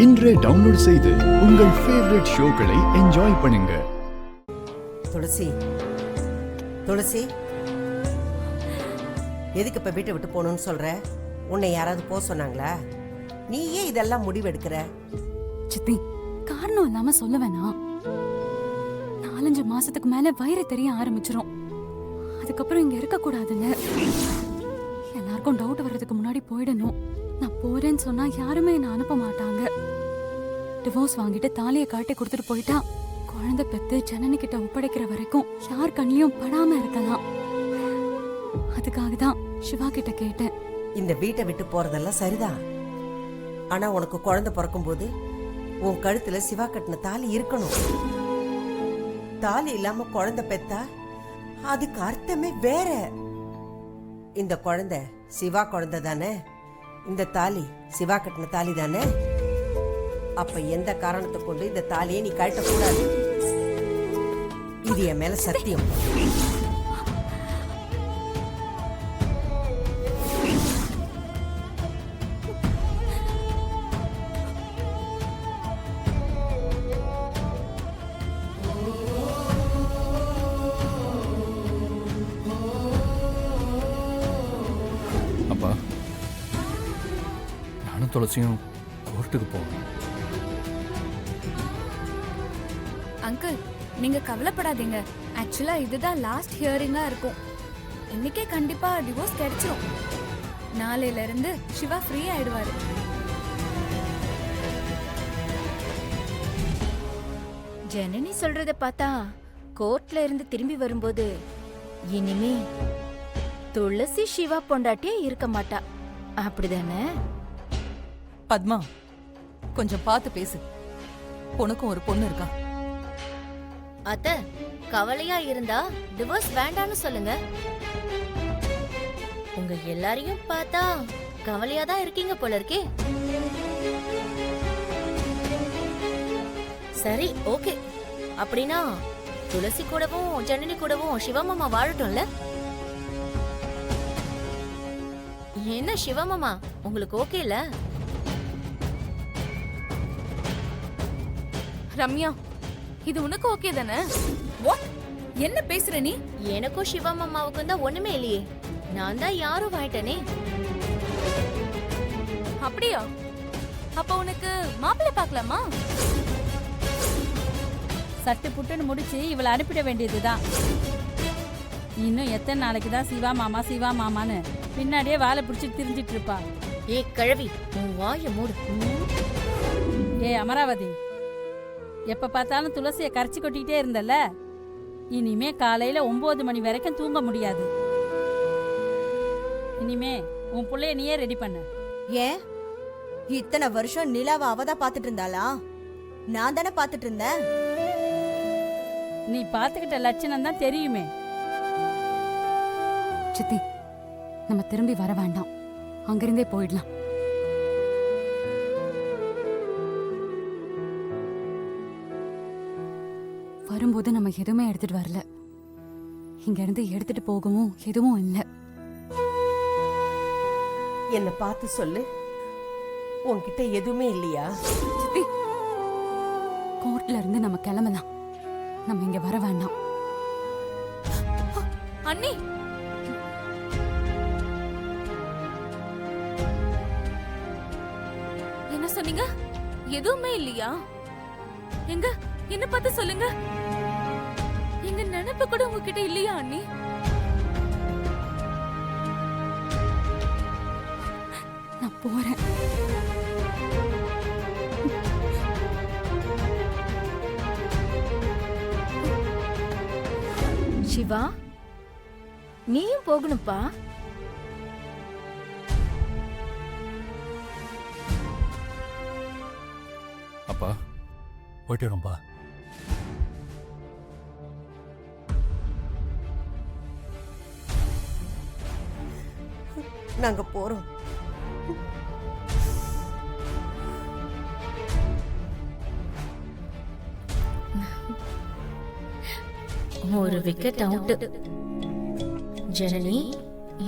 இன்றே டவுன்லோட் செய்து உங்கள் ஃபேவரட் ஷோக்களை என்ஜாய் பண்ணுங்க. துளசி, துளசி, எதுக்கு இப்ப வீட்டை விட்டு போகணும்னு சொல்ற? உன்னை யாராவது போக சொன்னாங்களா? நீ ஏன் இதெல்லாம் முடிவெடுக்கிற? சித்தி, காரணம் இல்லாம சொல்ல வேணாம். 4-5 மாசத்துக்கு மேல வயிறு தெரிய ஆரம்பிச்சிரும். அதுக்கப்புறம் இங்க இருக்க கூடாதுல்ல. எல்லாருக்கும் டவுட் வர்றதுக்கு முன்னாடி போயிடணும். நான் போறேன்னு சொன்னா யாருமே என்ன அனுப்ப மாட்டாங்க. டிவோர்ஸ் வாங்கிட்டு தாலியை காட்டி கொடுத்துட்டு போயிட்டா குழந்தை பெத்து ஜனனி கிட்ட ஒப்படைக்கிற வரைக்கும் யார் கண்ணியும் படாம இருக்கலாம். அதுக்காக தான் சிவா கிட்ட கேட்டேன். இந்த வீட்டை விட்டு போறதெல்லாம் சரிதான். ஆனா உனக்கு குழந்தை பிறக்கும் போது உன் கழுத்துல சிவா கட்டின தாலி இருக்கணும். தாலி இல்லாம குழந்தை பெத்தா அதுக்கு அர்த்தமே வேற. இந்த குழந்தை சிவா குழந்தை தானே, இந்த தாலி சிவா கட்டின தாலி தானே. அப்ப எந்த காரணத்தை கொண்டு இந்த தாலியை நீ கழட்ட கூடாது. இது என் மேல சத்தியம். அப்பா, நானும் துளசியும் கோர்ட்டுக்கு போவோம். அங்கிள், நீங்க கவலைப்படாதீங்க. ஆக்சுவலா இதுதான் லாஸ்ட் ஹியரிங்கா இருக்கும். இன்னைக்கே கண்டிப்பா டிவோர்ஸ் கிடைச்சிரும். நாளையில இருந்து சிவா ஃப்ரீ ஆயிடுவாரு. ஜனனி சொல்றத பார்த்தா கோர்ட்ல இருந்து திரும்பி வரும்போது இனிமே துளசி சிவா பொண்டாட்டியே இருக்க மாட்டா, அப்படிதானே? பத்மா, கொஞ்சம் பார்த்து பேசு. உனக்கும் ஒரு பொண்ணு இருக்கா. அத்த, கவலையா இருந்தா டிவோர்ஸ் வேண்டான்னு சொல்லுங்க. உங்க எல்லாரையும் பார்த்தா கவலையா தான் இருக்கீங்க போல இருக்கே. சரி, ஓகே. அப்படின்னா துளசி கூடவும் ஜனனி கூடவும் சிவமாமா வாழட்டும்ல? என்ன சிவமாமா, உங்களுக்கு ஓகே இல்ல? ரம்யா, இது உனக்கு ஓகே தானே? வாட், என்ன பேசுற நீ? எனக்கும் சிவமாமாவுக்கும் தான் ஒண்ணுமே இல்லையே. நான் தான் யாரும் ஆயிட்டனே. அப்படியா? அப்ப உனக்கு மாப்பிள்ளை பார்க்கலாமா? சட்டு புட்டுன்னு முடிச்சு இவளை அனுப்பிட வேண்டியதுதான். இன்னும் எத்தனை நாளைக்கு தான் சிவா மாமா சிவா மாமான்னு பின்னாடியே வாழை பிடிச்சிட்டு திரிஞ்சிட்டு இருப்பா. ஏ கழவி, உன் வாய மூடு. ஏ அமராவதி, எப்ப பார்த்தாலும் துளசியை கரைச்சி கொட்டிக்கிட்டே இருந்தல்ல, இனிமே காலையில 9 மணி வரைக்கும் தூங்க முடியாது. இனிமே உன் புள்ளைய நீயே ரெடி பண்ண. ஏன் இத்தனை வருஷம் நிலாவை அவதான் பாத்துட்டு இருந்தாளா? நான் தானே பாத்துட்டு இருந்தேன். நீ பாத்துக்கிட்ட லட்சணம் தான் தெரியுமே. சித்தி, நம்ம திரும்பி வர வேண்டாம். அங்கிருந்தே போயிடலாம். வரும்போது நம்ம எதுவுமே எடுத்துட்டு வரல. இங்க இருந்து எடுத்துட்டு போகவும் எதுவும் இல்லை. என்ன பார்த்து சொல்லு, உன்கிட்ட எதுவுமே இல்லையா? சித்தி, கோர்ட்ல இருந்து நம்ம கிளம்பலாம். நம்ம இங்க வர வேண்டாம். அண்ணி, என்ன சொன்னீங்க? எதுவுமே இல்லையா? எங்க என்ன பார்த்து சொல்லுங்க. எங்க நினைப்பு கூட உங்ககிட்ட இல்லையா அண்ணி? நான் போறேன். சிவா, நீயும் போகணும்ப்பா. அப்பா, போயிட்டு வரோம்ப்பா. நாங்க போறோம். ஒரு விக்கெட் அவுட். ஜனனி,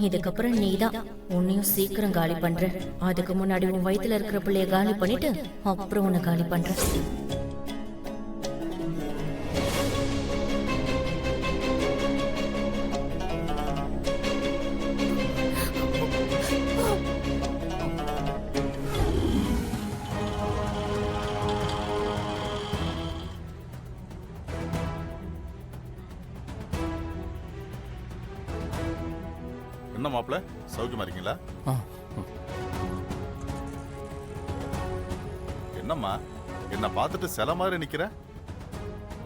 இதுக்கப்புறம் நீதான் உன்னையும் சீக்கிரம் காலி பண்ற. அதுக்கு முன்னாடி உன் வயித்துல இருக்கிற பிள்ளைய காலி பண்ணிட்டு அப்புறம் உன்னை காலி பண்ற. என்ன மாப்பிள்ள, சௌக்கியமா இருக்கீங்களா? ஆ என்னம்மா என்ன பார்த்துட்டு சில மாதிரி நிக்கிற?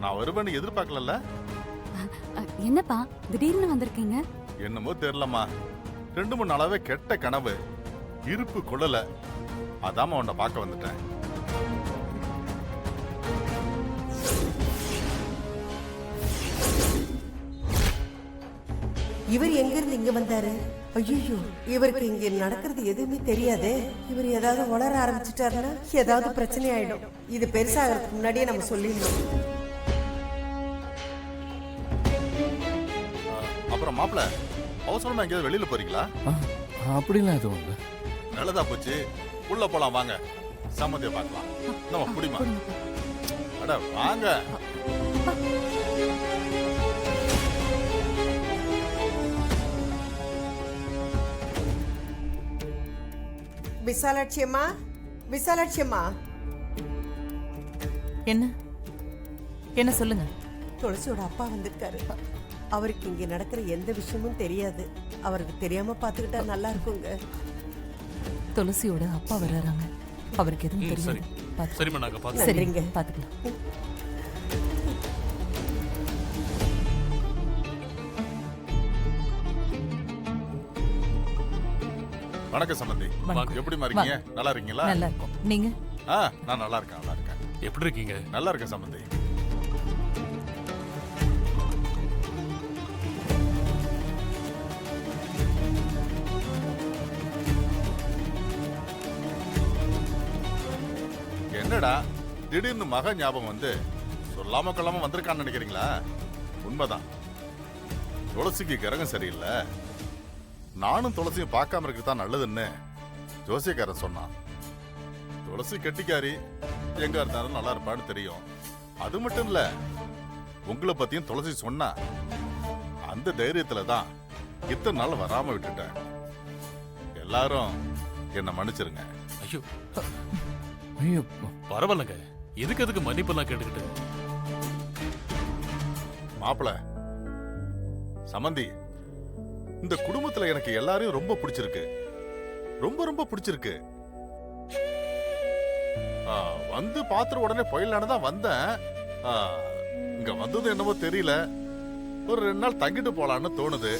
நான் வருவேன்னு எதிர்பார்க்கல. என்னப்பா திடீர்னு வந்திருக்கீங்க? என்னமோ தெரியலம்மா, 2-3 நாளாவே கெட்ட கனவு, இருப்பு கொள்ளல. அதாம்மா உன்னை பார்க்க வந்துட்டேன். இவர் எங்க இருந்து இங்க வந்தாரு? ஐயோ, இவருக்கு இங்க நடக்கிறது எதுவுமே தெரியாதே. இவர் ஏதாவது உளர ஆரம்பிச்சுட்டாருன்னா ஏதாவது பிரச்சனை ஆயிடும். இது பெருசாகிறதுக்கு முன்னாடியே நம்ம சொல்லிடணும். அப்புறம் மாப்பிள்ள, அவசரமா எங்கேயாவது வெளியில போறீங்களா? அப்படிலாம் எதுவும் இல்லை. நல்லதா போச்சு. உள்ள போலாம் வாங்க, சம்மந்திய பார்க்கலாம். நம்ம குடிமா. அட வாங்க. விசாலாட்சி அம்மா, விசாலாட்சி அம்மா. என்ன என்ன சொல்லுங்க. துளசியோட அப்பா வந்திருக்காரு. அவருக்கு இங்க நடக்கிற எந்த விஷயமும் தெரியாது. அவருக்கு தெரியாம பாத்துக்கிட்டா நல்லா இருக்குங்க. துளசியோட அப்பா வர்றாங்க. அவருக்கு எதுவும் தெரியாது. சரிம்மா, நாங்க பார்த்து சரிங்க, பாத்துக்கலாம். வணக்கம் சம்பந்தி. எப்படிமா இருக்கீங்க? நல்லா இருக்கீங்களா? நல்லா இருக்கும். நீங்க? நான் நல்லா இருக்கேன், நல்லா இருக்கேன். எப்படி இருக்கீங்க? நல்லா இருக்கேன் சம்பந்தி. என்னடா திடீர்னு மக ஞாபகம் வந்து சொல்லாம கொள்ளாம வந்திருக்கான்னு நினைக்கிறீங்களா? உண்மைதான், துளசிக்கு கிரகம் சரியில்லை. நானும் துளசியும் பார்க்காம இருக்கிறது நல்லதுன்னு ஜோசியக்காரன் சொன்னான். துளசி கெட்டிக்காரி, எங்க இருந்தாலும் நல்லா இருப்பான்னு தெரியும். அது மட்டும் இல்ல, உங்களை பத்தியும் துளசி சொன்னா. அந்த தைரியத்துல தான் இத்தனை நாள் வராம விட்டுட்டேன். எல்லாரும் என்ன மன்னிச்சிருங்க. ஐயோ ஐயோ, பரவாயில்லங்க. எதுக்கு மன்னிப்பெல்லாம் கேட்டுக்கிட்டு? மாப்பிள சமந்தி, இந்த குடும்பத்துல எனக்கு எல்லாரையும் ரொம்ப பிடிச்சிருக்கு, ரொம்ப ரொம்ப பிடிச்சிருக்கு. வந்து பாத்துற உடனே போயிடலான்னு தான் வந்தேன். இங்க வந்தது என்னவோ தெரியல, ஒரு 2 நாள் தங்கிட்டு போலான்னு தோணுது.